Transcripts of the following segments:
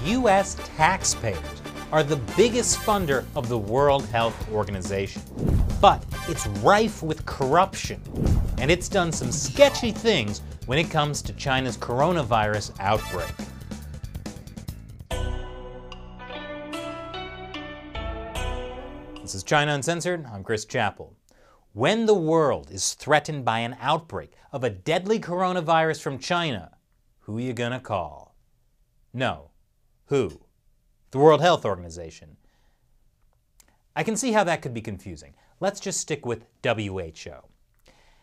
U.S. taxpayers are the biggest funder of the World Health Organization. But it's rife with corruption, and it's done some sketchy things when it comes to China's coronavirus outbreak. This is China Uncensored. I'm Chris Chappell. When the world is threatened by an outbreak of a deadly coronavirus from China, who are you gonna call? No. Who? The World Health Organization. I can see how that could be confusing. Let's just stick with WHO.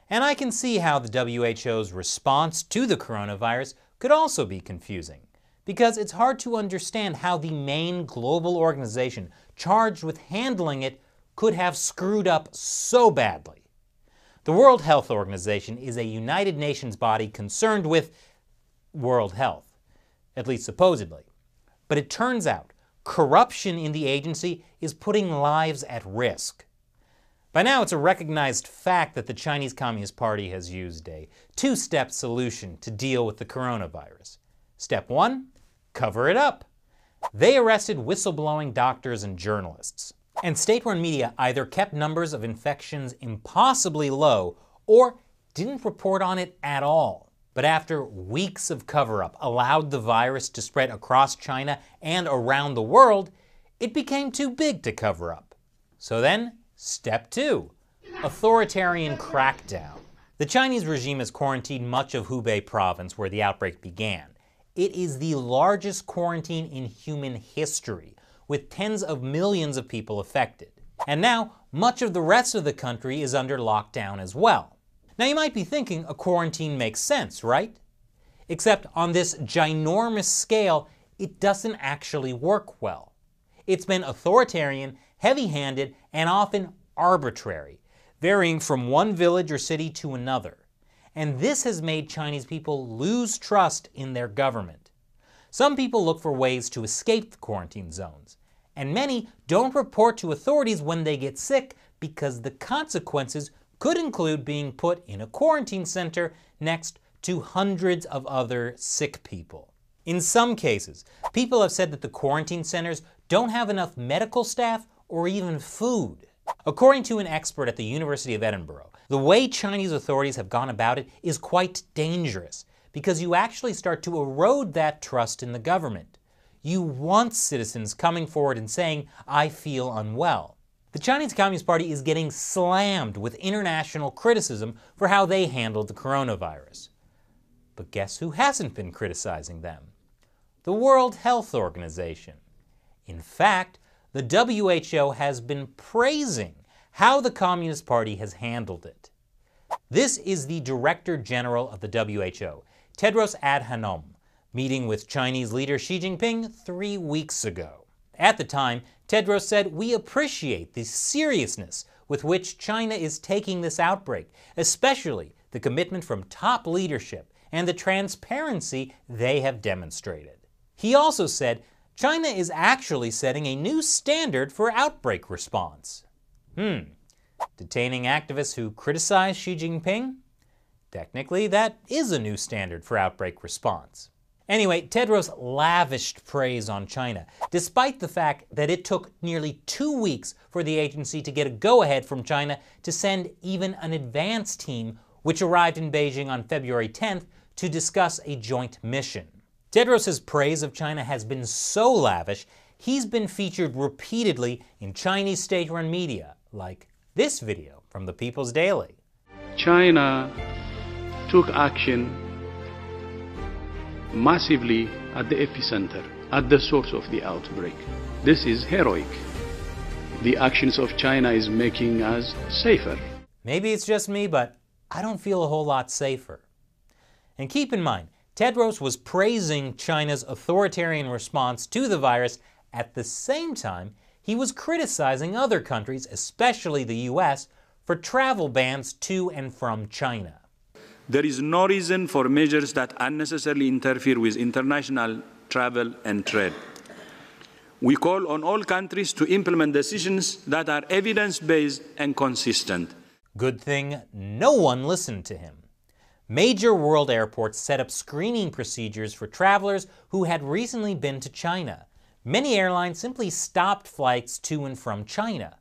And I can see how the WHO's response to the coronavirus could also be confusing, because it's hard to understand how the main global organization charged with handling it could have screwed up so badly. The World Health Organization is a United Nations body concerned with world health, at least supposedly. But it turns out corruption in the agency is putting lives at risk. By now, it's a recognized fact that the Chinese Communist Party has used a two-step solution to deal with the coronavirus. Step one, cover it up. They arrested whistleblowing doctors and journalists. And state-run media either kept numbers of infections impossibly low or didn't report on it at all. But after weeks of cover-up allowed the virus to spread across China and around the world, it became too big to cover up. So then, step two, authoritarian crackdown. The Chinese regime has quarantined much of Hubei province where the outbreak began. It is the largest quarantine in human history, with tens of millions of people affected. And now, much of the rest of the country is under lockdown as well. Now you might be thinking a quarantine makes sense, right? Except on this ginormous scale, it doesn't actually work well. It's been authoritarian, heavy-handed, and often arbitrary, varying from one village or city to another. And this has made Chinese people lose trust in their government. Some people look for ways to escape the quarantine zones, and many don't report to authorities when they get sick because the consequences could include being put in a quarantine center next to hundreds of other sick people. In some cases, people have said that the quarantine centers don't have enough medical staff or even food. According to an expert at the University of Edinburgh, the way Chinese authorities have gone about it is quite dangerous because you actually start to erode that trust in the government. You want citizens coming forward and saying, "I feel unwell." The Chinese Communist Party is getting slammed with international criticism for how they handled the coronavirus. But guess who hasn't been criticizing them? The World Health Organization. In fact, the WHO has been praising how the Communist Party has handled it. This is the Director General of the WHO, Tedros Adhanom, meeting with Chinese leader Xi Jinping 3 weeks ago. At the time, Tedros said, "We appreciate the seriousness with which China is taking this outbreak, especially the commitment from top leadership and the transparency they have demonstrated." He also said, China is actually setting a new standard for outbreak response. Detaining activists who criticize Xi Jinping? Technically, that is a new standard for outbreak response. Anyway, Tedros lavished praise on China, despite the fact that it took nearly 2 weeks for the agency to get a go-ahead from China to send even an advance team, which arrived in Beijing on February 10th to discuss a joint mission. Tedros' praise of China has been so lavish, he's been featured repeatedly in Chinese state-run media, like this video from the People's Daily. China took action massively at the epicenter, at the source of the outbreak. This is heroic. The actions of China is making us safer. Maybe it's just me, but I don't feel a whole lot safer. And keep in mind, Tedros was praising China's authoritarian response to the virus. At the same time, he was criticizing other countries, especially the US, for travel bans to and from China. There is no reason for measures that unnecessarily interfere with international travel and trade. We call on all countries to implement decisions that are evidence-based and consistent. Good thing no one listened to him. Major world airports set up screening procedures for travelers who had recently been to China. Many airlines simply stopped flights to and from China.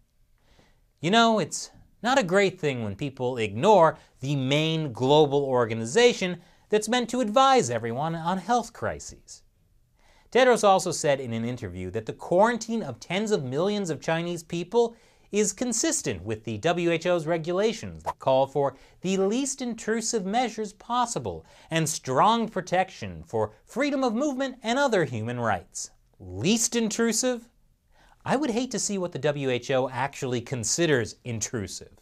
You know, it's not a great thing when people ignore the main global organization that's meant to advise everyone on health crises. Tedros also said in an interview that the quarantine of tens of millions of Chinese people is consistent with the WHO's regulations that call for the least intrusive measures possible and strong protection for freedom of movement and other human rights. Least intrusive? I would hate to see what the WHO actually considers intrusive.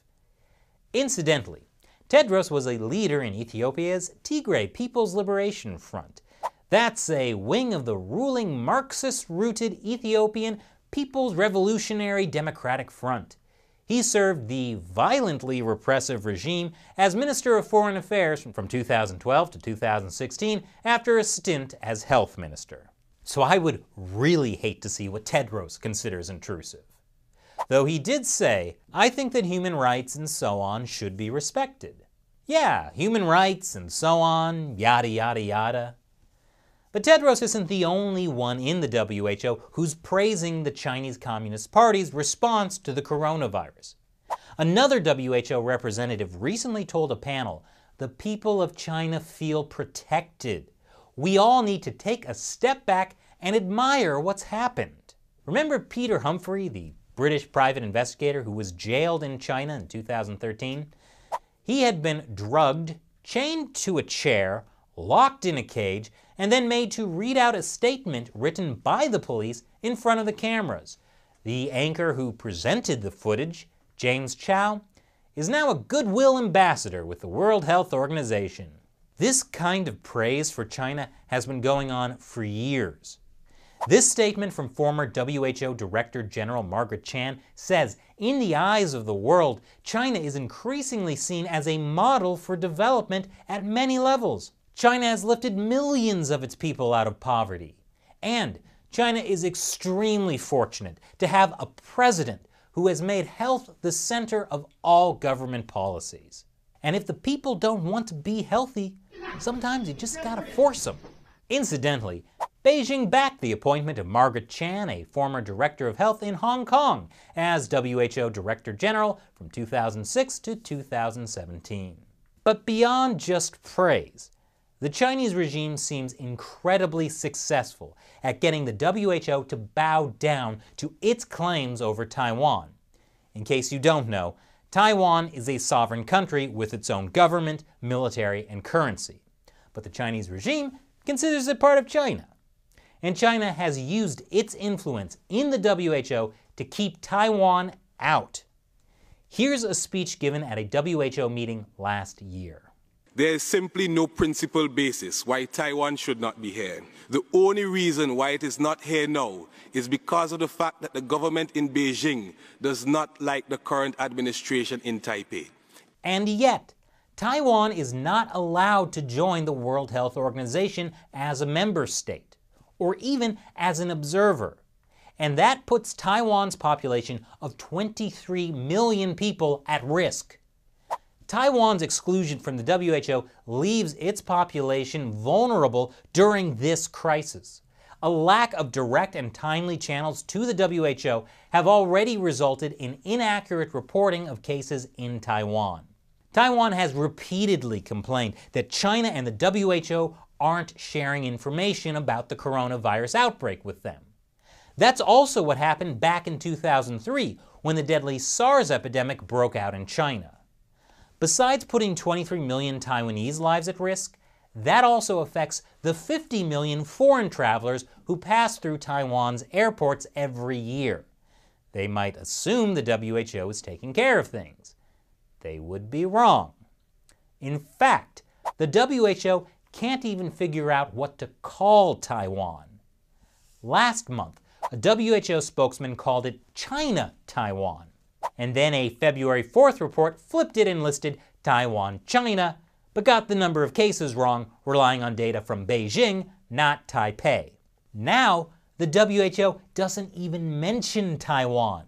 Incidentally, Tedros was a leader in Ethiopia's Tigray People's Liberation Front. That's a wing of the ruling Marxist-rooted Ethiopian People's Revolutionary Democratic Front. He served the violently repressive regime as Minister of Foreign Affairs from 2012 to 2016 after a stint as Health Minister. So I would really hate to see what Tedros considers intrusive. Though he did say, "I think that human rights and so on should be respected." Yeah, human rights and so on, yada yada yada. But Tedros isn't the only one in the WHO who's praising the Chinese Communist Party's response to the coronavirus. Another WHO representative recently told a panel, "The people of China feel protected. We all need to take a step back and admire what's happened." Remember Peter Humphrey, the British private investigator who was jailed in China in 2013? He had been drugged, chained to a chair, locked in a cage, and then made to read out a statement written by the police in front of the cameras. The anchor who presented the footage, James Chow, is now a goodwill ambassador with the World Health Organization. This kind of praise for China has been going on for years. This statement from former WHO Director General Margaret Chan says, in the eyes of the world, China is increasingly seen as a model for development at many levels. China has lifted millions of its people out of poverty. And China is extremely fortunate to have a president who has made health the center of all government policies. And if the people don't want to be healthy, sometimes you just gotta force them. Incidentally, Beijing backed the appointment of Margaret Chan, a former director of health in Hong Kong, as WHO Director General from 2006 to 2017. But beyond just praise, the Chinese regime seems incredibly successful at getting the WHO to bow down to its claims over Taiwan. In case you don't know, Taiwan is a sovereign country with its own government, military, and currency. But the Chinese regime considers it part of China. And China has used its influence in the WHO to keep Taiwan out. Here's a speech given at a WHO meeting last year. There is simply no principled basis why Taiwan should not be here. The only reason why it is not here now is because of the fact that the government in Beijing does not like the current administration in Taipei. And yet, Taiwan is not allowed to join the World Health Organization as a member state, or even as an observer. And that puts Taiwan's population of 23 million people at risk. Taiwan's exclusion from the WHO leaves its population vulnerable during this crisis. A lack of direct and timely channels to the WHO have already resulted in inaccurate reporting of cases in Taiwan. Taiwan has repeatedly complained that China and the WHO aren't sharing information about the coronavirus outbreak with them. That's also what happened back in 2003 when the deadly SARS epidemic broke out in China. Besides putting 23 million Taiwanese lives at risk, that also affects the 50 million foreign travelers who pass through Taiwan's airports every year. They might assume the WHO is taking care of things. They would be wrong. In fact, the WHO can't even figure out what to call Taiwan. Last month, a WHO spokesman called it China Taiwan. And then a February 4th report flipped it and listed Taiwan China, but got the number of cases wrong, relying on data from Beijing, not Taipei. Now, the WHO doesn't even mention Taiwan.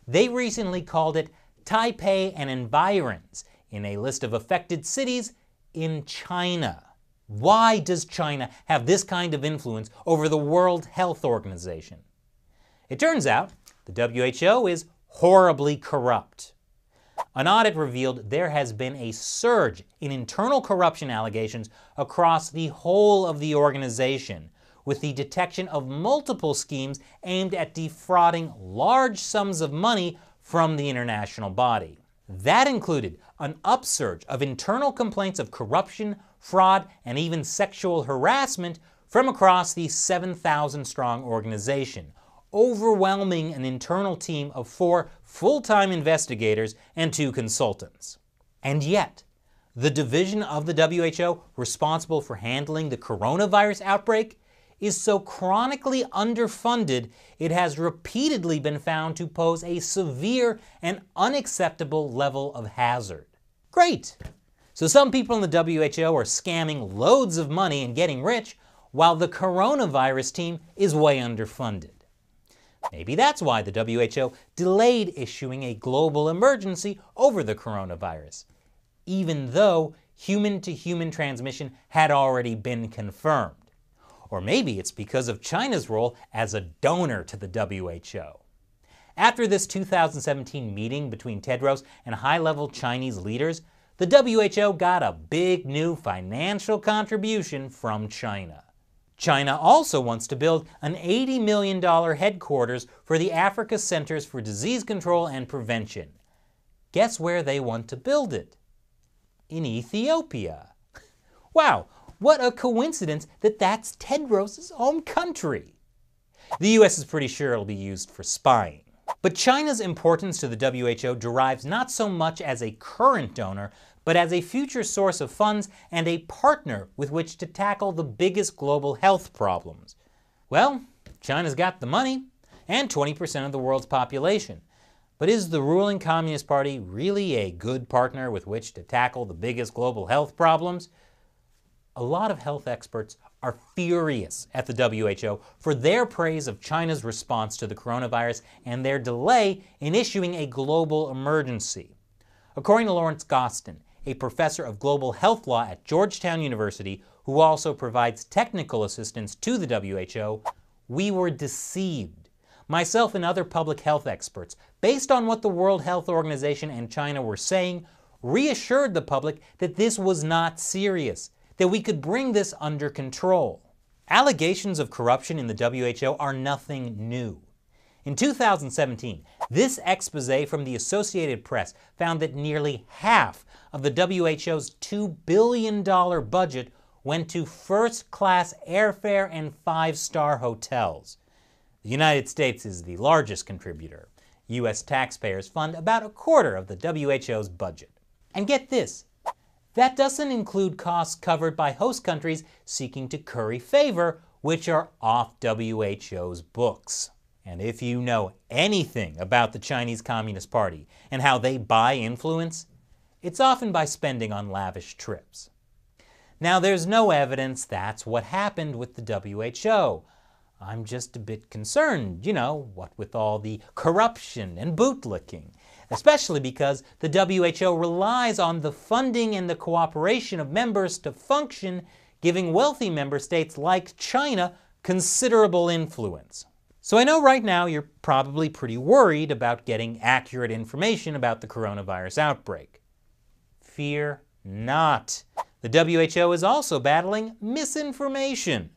They recently called it Taipei and environs in a list of affected cities in China. Why does China have this kind of influence over the World Health Organization? It turns out the WHO is horribly corrupt. An audit revealed there has been a surge in internal corruption allegations across the whole of the organization, with the detection of multiple schemes aimed at defrauding large sums of money from the international body. That included an upsurge of internal complaints of corruption, fraud, and even sexual harassment from across the 7,000-strong organization, overwhelming an internal team of 4 full-time investigators and 2 consultants. And yet, the division of the WHO responsible for handling the coronavirus outbreak is so chronically underfunded it has repeatedly been found to pose a severe and unacceptable level of hazard. Great! So some people in the WHO are scamming loads of money and getting rich, while the coronavirus team is way underfunded. Maybe that's why the WHO delayed issuing a global emergency over the coronavirus, even though human-to-human transmission had already been confirmed. Or maybe it's because of China's role as a donor to the WHO. After this 2017 meeting between Tedros and high-level Chinese leaders, the WHO got a big new financial contribution from China. China also wants to build an $80 million headquarters for the Africa Centers for Disease Control and Prevention. Guess where they want to build it? In Ethiopia. Wow, what a coincidence that that's Tedros' home country. The US is pretty sure it'll be used for spying. But China's importance to the WHO derives not so much as a current donor, but as a future source of funds and a partner with which to tackle the biggest global health problems. Well, China's got the money and 20% of the world's population. But is the ruling Communist Party really a good partner with which to tackle the biggest global health problems? A lot of health experts are furious at the WHO for their praise of China's response to the coronavirus and their delay in issuing a global emergency. According to Lawrence Gostin, a professor of global health law at Georgetown University, who also provides technical assistance to the WHO, we were deceived. Myself and other public health experts, based on what the World Health Organization and China were saying, reassured the public that this was not serious, that we could bring this under control. Allegations of corruption in the WHO are nothing new. In 2017, this expose from the Associated Press found that nearly half of the WHO's $2 billion budget went to first-class airfare and 5-star hotels. The United States is the largest contributor. U.S. taxpayers fund about a quarter of the WHO's budget. And get this, that doesn't include costs covered by host countries seeking to curry favor, which are off WHO's books. And if you know anything about the Chinese Communist Party and how they buy influence, it's often by spending on lavish trips. Now, there's no evidence that's what happened with the WHO. I'm just a bit concerned, what with all the corruption and bootlicking, especially because the WHO relies on the funding and the cooperation of members to function, giving wealthy member states like China considerable influence. So I know right now you're probably pretty worried about getting accurate information about the coronavirus outbreak. Fear not. The WHO is also battling misinformation,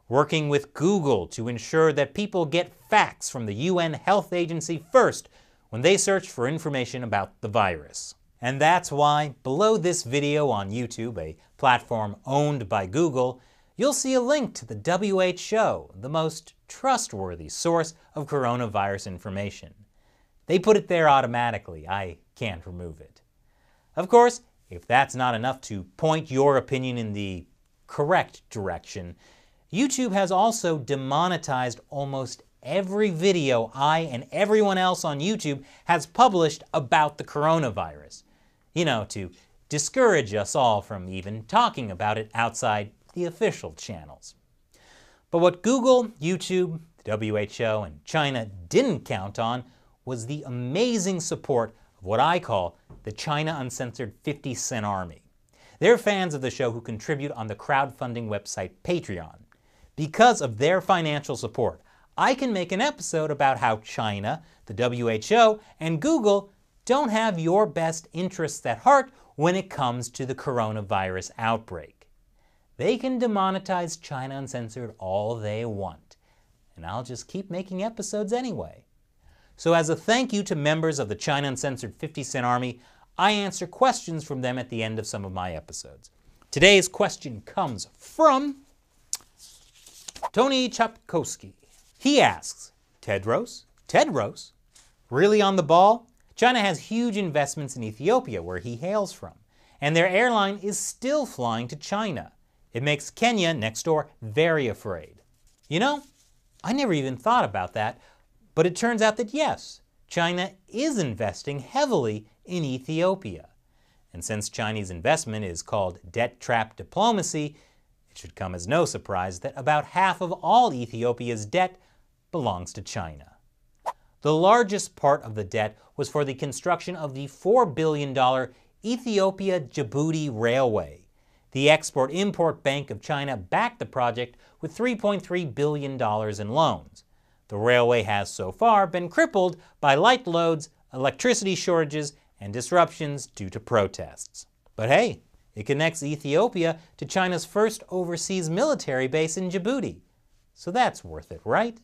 working with Google to ensure that people get facts from the UN Health Agency first when they search for information about the virus. And that's why below this video on YouTube, a platform owned by Google, you'll see a link to the WHO, the most trustworthy source of coronavirus information. They put it there automatically. I can't remove it. Of course, if that's not enough to point your opinion in the correct direction, YouTube has also demonetized almost every video I and everyone else on YouTube has published about the coronavirus. To discourage us all from even talking about it outside the official channels. But what Google, YouTube, the WHO, and China didn't count on was the amazing support of what I call the China Uncensored 50 Cent Army. They're fans of the show who contribute on the crowdfunding website Patreon. Because of their financial support, I can make an episode about how China, the WHO, and Google don't have your best interests at heart when it comes to the coronavirus outbreak. They can demonetize China Uncensored all they want, and I'll just keep making episodes anyway. So as a thank you to members of the China Uncensored 50 Cent Army, I answer questions from them at the end of some of my episodes. Today's question comes from Tony Chapkowski. He asks, Tedros, really on the ball? China has huge investments in Ethiopia, where he hails from, and their airline is still flying to China. It makes Kenya, next door, very afraid. You know, I never even thought about that, but it turns out that yes, China is investing heavily in Ethiopia. And since Chinese investment is called debt trap diplomacy, it should come as no surprise that about half of all Ethiopia's debt belongs to China. The largest part of the debt was for the construction of the $4 billion Ethiopia-Djibouti Railway. The Export-Import Bank of China backed the project with $3.3 billion in loans. The railway has so far been crippled by light loads, electricity shortages, and disruptions due to protests. But hey, it connects Ethiopia to China's first overseas military base in Djibouti. So that's worth it, right?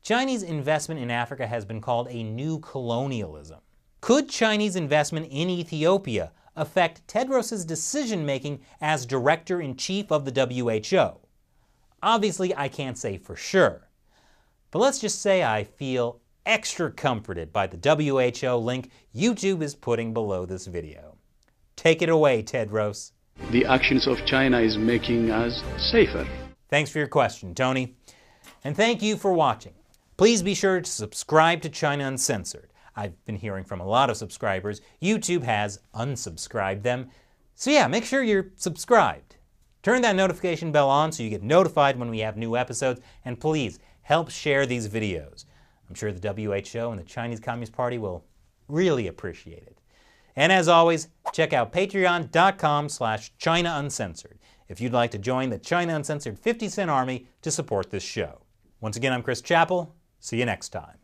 Chinese investment in Africa has been called a new colonialism. Could Chinese investment in Ethiopia affect Tedros' decision-making as Director-in-Chief of the WHO? Obviously, I can't say for sure. But let's just say I feel extra comforted by the WHO link YouTube is putting below this video. Take it away, Tedros. The actions of China is making us safer. Thanks for your question, Tony. And thank you for watching. Please be sure to subscribe to China Uncensored. I've been hearing from a lot of subscribers. YouTube has unsubscribed them. So yeah, make sure you're subscribed. Turn that notification bell on so you get notified when we have new episodes. And please, help share these videos. I'm sure the WHO and the Chinese Communist Party will really appreciate it. And as always, check out patreon.com/China Uncensored if you'd like to join the China Uncensored 50 Cent Army to support this show. Once again, I'm Chris Chappell. See you next time.